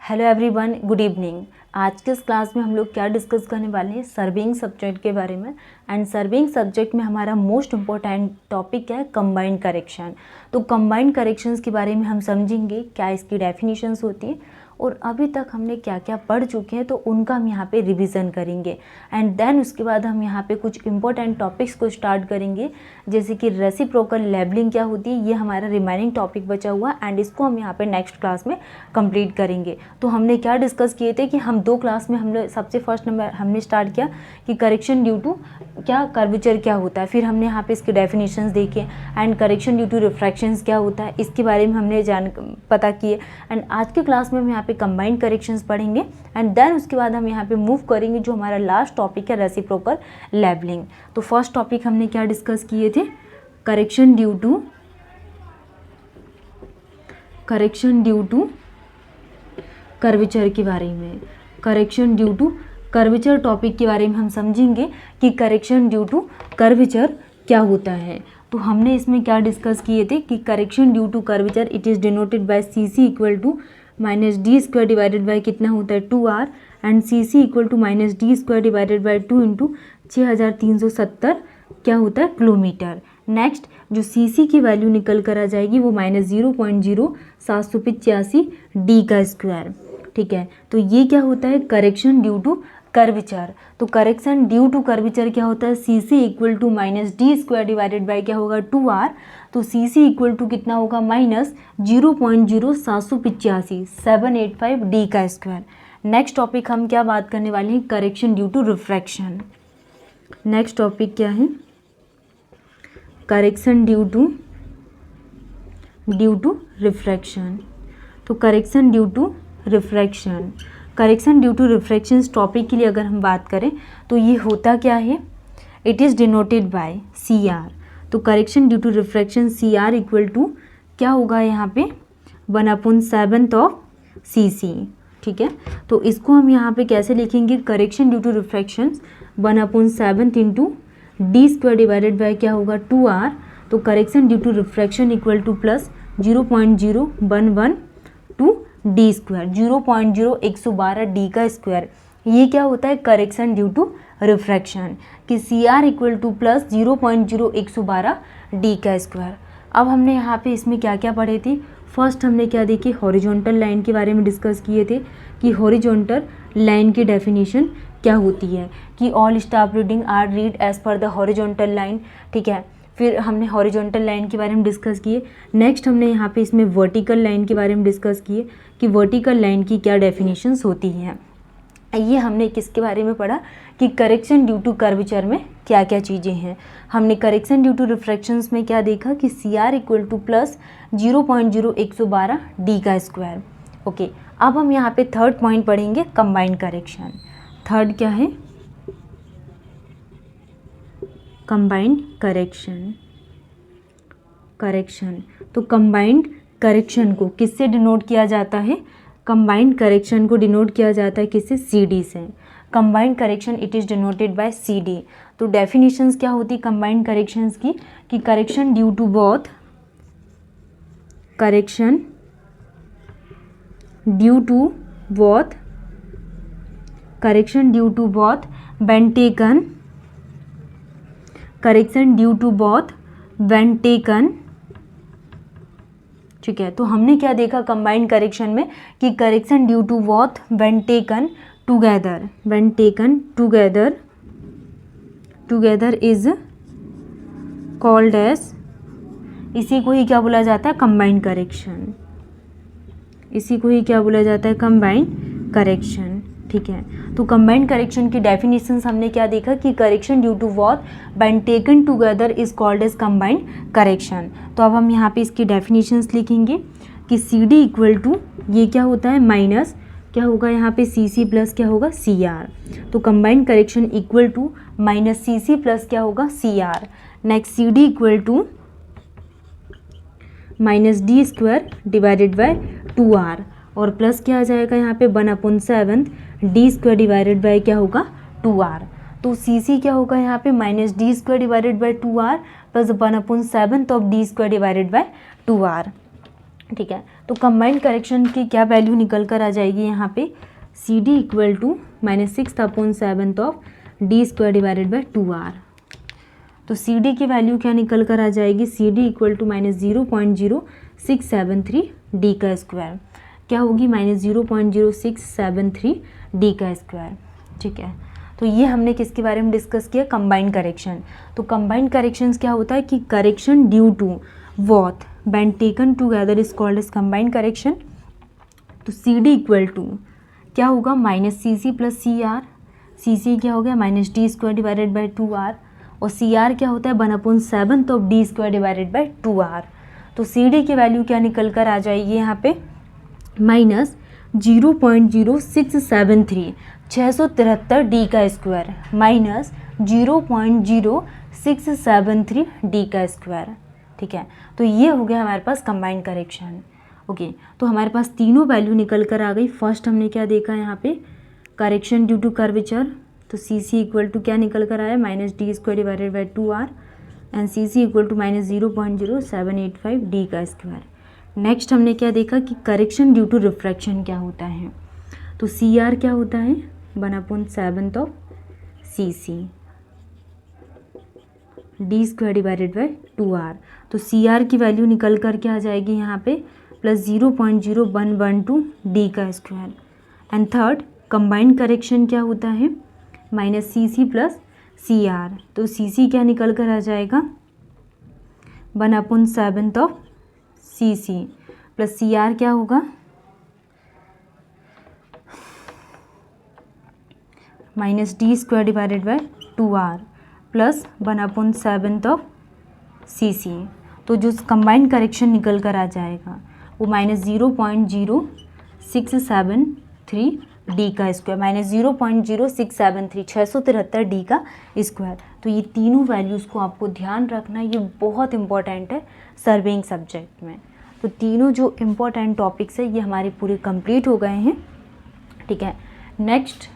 Hello everyone, good evening. आज के इस क्लास में हम लोग क्या डिस्कस करने वाले हैं, सर्विंग सब्जेक्ट के बारे में। एंड सर्विंग सब्जेक्ट में हमारा मोस्ट इम्पोर्टेंट टॉपिक है कंबाइंड करेक्शन। तो कंबाइंड करेक्शंस के बारे में हम समझेंगे, क्या इसकी डेफिनेशंस होती हैं और अभी तक हमने क्या क्या पढ़ चुके हैं, तो उनका हम यहाँ पे रिवीजन करेंगे। एंड देन उसके बाद हम यहाँ पे कुछ इंपॉर्टेंट टॉपिक्स को स्टार्ट करेंगे, जैसे कि रेसिप्रोकल लेबलिंग क्या होती है, ये हमारा रिमेनिंग टॉपिक बचा हुआ एंड इसको हम यहाँ पे नेक्स्ट क्लास में कंप्लीट करेंगे। तो हमने क्या डिस्कस किए थे कि हम दो क्लास में हमने सबसे फर्स्ट नंबर हमने स्टार्ट किया कि करेक्शन ड्यू टू क्या कर्वेचर क्या होता है, फिर हमने यहाँ पे इसके डेफिनेशंस देखे एंड करेक्शन ड्यू टू रिफ्रैक्शंस क्या होता है, इसके बारे में हमने पता किए। एंड आज के क्लास में हम यहाँ पे कंबाइंड करेक्शंस पढ़ेंगे एंड देन उसके बाद हम यहाँ पे मूव करेंगे जो हमारा लास्ट टॉपिक है, रेसिप्रोकल लेबलिंग। तो फर्स्ट टॉपिक हमने क्या डिस्कस किए थे, करेक्शन ड्यू टू कर्वेचर के बारे में। Correction due to curvature topic के बारे में हम समझेंगे कि करेक्शन ड्यू टू कर्वेचर क्या होता है। तो हमने इसमें क्या डिस्कस किए थे कि correction due to curvature it is denoted by C C equal to minus D square divided by कितना होता है 2r and C C equal to minus D square divided by 2 into 6370 क्या होता है किलोमीटर। नेक्स्ट जो सी सी की value निकल कर आ जाएगी वो माइनस 0.0785 डी का स्क्वायर। ठीक है, तो ये क्या होता है, करेक्शन ड्यू टू कर्वेचर। तो करेक्शन ड्यू टू कर्वेचर क्या होता है, C C equal to minus D square divided by क्या होगा 2r। तो सी सी इक्वल टू कितना होगा माइनस 0.0785 डी का स्क्वायर। नेक्स्ट टॉपिक हम क्या बात करने वाले हैं, correction due to refraction. Next topic क्या है, करेक्शन ड्यू टू रिफ्रैक्शन। तो correction due to refraction, correction due to refraction topic के लिए अगर हम बात करें तो ये होता क्या है, it is denoted by C R. तो correction due to refraction C R equal to क्या होगा यहाँ पे 1/7 ऑफ सी सी। ठीक है, तो इसको हम यहाँ पे कैसे लिखेंगे, correction due to refraction 1/7 into D square divided by क्या होगा 2r। तो correction due to refraction equal to plus 0.0112 D square, 0.0112 D का स्क्वायर। ये क्या होता है, करेक्शन ड्यू टू रिफ्रैक्शन कि C R equal to plus 0.0112 D का स्क्वायर। अब हमने यहाँ पे इसमें क्या क्या पढ़े थे, फर्स्ट हमने क्या देखी, हॉरिजॉन्टल लाइन के बारे में डिस्कस किए थे कि हॉरिजॉन्टल लाइन की डेफिनेशन क्या होती है कि all staff reading are read as per the horizontal line. ठीक है, फिर हमने हॉरिजॉन्टल लाइन के बारे में डिस्कस किए। नेक्स्ट हमने यहाँ पे इसमें वर्टिकल लाइन के बारे में डिस्कस किए कि वर्टिकल लाइन की क्या डेफिनेशंस होती हैं। ये हमने किसके बारे में पढ़ा कि करेक्शन ड्यू टू कर्वेचर में क्या क्या चीज़ें हैं। हमने करेक्शन ड्यू टू रिफ्रैक्शंस में क्या देखा कि C R equal to plus 0.0112 D का स्क्वायर। ओके, अब हम यहाँ पे थर्ड पॉइंट पढ़ेंगे, कंबाइंड करेक्शन। थर्ड क्या है, कंबाइंड करेक्शन। तो कंबाइंड करेक्शन को किससे डिनोट किया जाता है, कंबाइंड करेक्शन को डिनोट किया जाता है किससे, सी डी से। Combined correction it is denoted by C D. तो डेफिनेशंस क्या होती है कंबाइंड करेक्शंस की कि correction due to both, correction due to both when taken, correction due to both when taken। ठीक है, तो हमने क्या देखा कंबाइंड करेक्शन में कि correction due to both when taken together is called as, इसी को ही क्या बोला जाता है, कंबाइंड करेक्शन। इसी को ही क्या बोला जाता है, कंबाइंड करेक्शन। ठीक है, तो कंबाइंड करेक्शन की डेफिनेशंस हमने क्या देखा कि correction due to both when taken together is called as combined correction. तो अब हम यहाँ पे इसकी डेफिनेशंस लिखेंगे कि सी डी इक्वल टू ये क्या होता है, माइनस क्या होगा यहाँ पे सी सी प्लस क्या होगा सी आर। तो combined correction equal to minus C C plus क्या होगा C R. Next C D equal to minus D square divided by 2r और प्लस क्या आ जाएगा यहाँ पे 1/7 डी स्क्वायर डिवाइडेड बाय क्या होगा 2r। तो सी सी क्या होगा यहाँ पे minus D square divided by 2r plus 1/7 of D square divided by 2r। ठीक है। तो कंबाइंड करेक्शन की क्या वैल्यू निकल कर आ जाएगी यहाँ पे, C D equal to -6/7 of D square divided by 2r। तो सी डी की वैल्यू क्या निकल कर आ जाएगी, C D equal to -0.0673 D का स्क्वायर, क्या होगी -0.0673 डी का स्क्वायर। ठीक है। तो ये हमने किसके बारे में डिस्कस किया, कंबाइंड करेक्शन। तो कंबाइंड करेक्शंस क्या होता है कि correction due to both when taken together is called as combined correction। तो सी डी इक्वल टू क्या होगा, -cc प्लस सी आर, सी सी क्या हो गया -d square divided by 2r, और सी आर क्या होता है 1/7 of d square divided by 2r। तो सी डी की वैल्यू क्या निकल कर आ जाएगी यहाँ पे, -0.0673 673 डी का स्क्वायर, -0.0673 डी का स्क्वायर। ठीक है। तो ये हो गया हमारे पास कंबाइंड करेक्शन। ओके, तो हमारे पास तीनों वैल्यू निकल कर आ गई। फर्स्ट हमने क्या देखा यहाँ पे, करेक्शन ड्यू टू कर्वेचर। तो सी सी इक्वल टू क्या निकल कर आया, -d square divided by 2r, and C C equal to -0.0785 D का स्क्वायर। नेक्स्ट हमने क्या देखा कि करेक्शन ड्यू टू रिफ्रैक्शन क्या होता है। तो सी आर क्या होता है 1/7 of C C D square divided by 2r। तो सी आर की वैल्यू निकल कर के आ जाएगी यहाँ पे +0.0112 डी का square. And third combined correction क्या होता है, -cc प्लस सी आर। तो सी सी क्या निकल कर आ जाएगा 1/7 of C C, plus C R क्या होगा -d square divided by 2r plus 1/7 of C C. तो जो कंबाइंड करेक्शन निकल कर आ जाएगा वो -0.0673 डी का स्क्वायर, -0.0673 673 डी का स्क्वायर। तो ये तीनों वैल्यूज़ को आपको ध्यान रखना, ये बहुत इंपॉर्टेंट है सर्वेइंग सब्जेक्ट में। तो तीनों जो इम्पोर्टेंट टॉपिक्स है ये हमारे पूरे कंप्लीट हो गए हैं। ठीक है। नेक्स्ट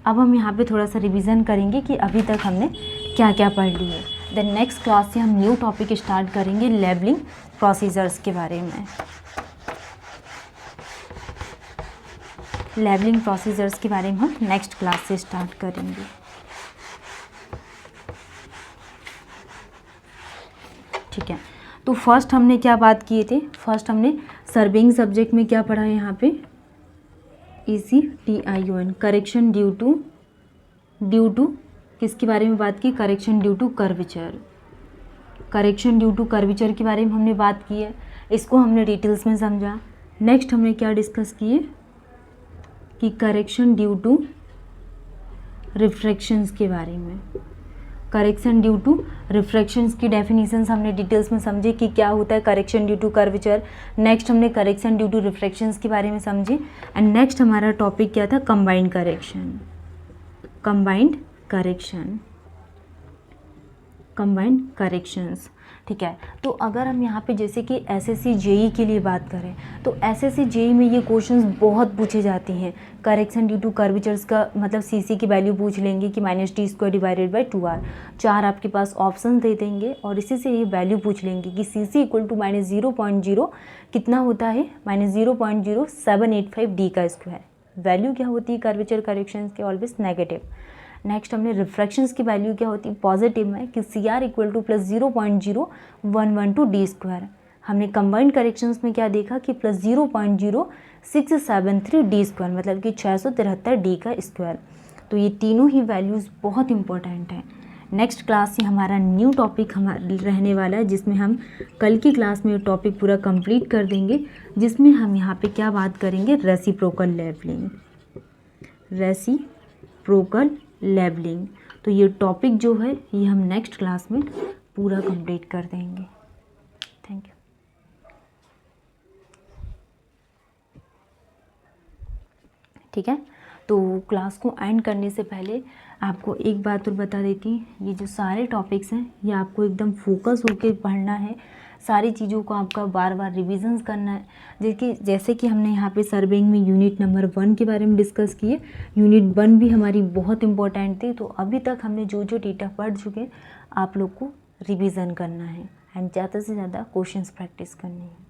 अब हम यहाँ पे थोड़ा सा रिवीजन करेंगे कि अभी तक हमने क्या क्या पढ़ लिया है। देन नेक्स्ट क्लास से हम न्यू टॉपिक स्टार्ट करेंगे लेबलिंग प्रोसीजर्स के बारे में। लेबलिंग प्रोसीजर्स के बारे में हम नेक्स्ट क्लास से स्टार्ट करेंगे। ठीक है। तो फर्स्ट हमने क्या बात किए थे, फर्स्ट हमने सर्वेइंग सब्जेक्ट में क्या पढ़ा है यहाँ पे, ECTION करेक्शन ड्यू टू किसके बारे में बात की, correction due to curvature. Correction due to curvature के बारे में हमने बात की है, इसको हमने डिटेल्स में समझा। नेक्स्ट हमने क्या डिस्कस किए कि करेक्शन ड्यू टू रिफ्रैक्शंस के बारे में। करेक्शन ड्यू टू रिफ्रैक्शंस की डेफिनेशंस हमने डिटेल्स में समझे कि क्या होता है correction due to curvature. Next हमने करेक्शन ड्यू टू रिफ्रैक्शंस के बारे में समझे। एंड नेक्स्ट हमारा टॉपिक क्या था, कंबाइंड करेक्शन। Combined corrections. ठीक है। तो अगर हम यहाँ पे जैसे कि एसएससी जेई के लिए बात करें तो एसएससी जेई में ये क्वेश्चंस बहुत पूछे जाते हैं। करेक्शन ड्यू टू कर्वेचर्स का मतलब सीसी की वैल्यू पूछ लेंगे कि -d square divided by 2r, 4 आपके पास ऑप्शन दे देंगे और इसी से ये वैल्यू पूछ लेंगे कि सीसी इक्वल टू -0.0 कितना होता है, -0.0785 डी का स्क्वायर। वैल्यू क्या होती है कर्वेचर करेक्शन के, ऑलवेज नेगेटिव। नेक्स्ट हमने रिफ्रैक्शंस की वैल्यू क्या होती है पॉजिटिव में कि C R equal to +0.0112 D square. हमने कंबाइंड करेक्शंस में क्या देखा कि +0.0673 डी स्क्वायर मतलब कि 673 डी का स्क्वायर। तो ये तीनों ही वैल्यूज़ बहुत इंपॉर्टेंट हैं। नेक्स्ट क्लास से हमारा न्यू टॉपिक हमारा रहने वाला है जिसमें हम कल की क्लास में ये टॉपिक पूरा कंप्लीट कर देंगे, जिसमें हम यहाँ पे क्या बात करेंगे, रेसिप्रोकल लेबलिंग। तो ये टॉपिक जो है ये हम नेक्स्ट क्लास में पूरा कंप्लीट कर देंगे। Thank you. ठीक है। तो क्लास को एंड करने से पहले आपको एक बात और बता देती हूँ, ये जो सारे टॉपिक्स हैं ये आपको एकदम फोकस होकर पढ़ना है, सारी चीज़ों को आपका बार बार रिविजन्स करना है। जैसे कि हमने यहाँ पे सर्वेइंग में यूनिट नंबर 1 के बारे में डिस्कस किए, यूनिट 1 भी हमारी बहुत इंपॉर्टेंट थी। तो अभी तक हमने जो जो डेटा पढ़ चुके आप लोग को रिविज़न करना है एंड ज़्यादा से ज़्यादा क्वेश्चंस प्रैक्टिस करनी है।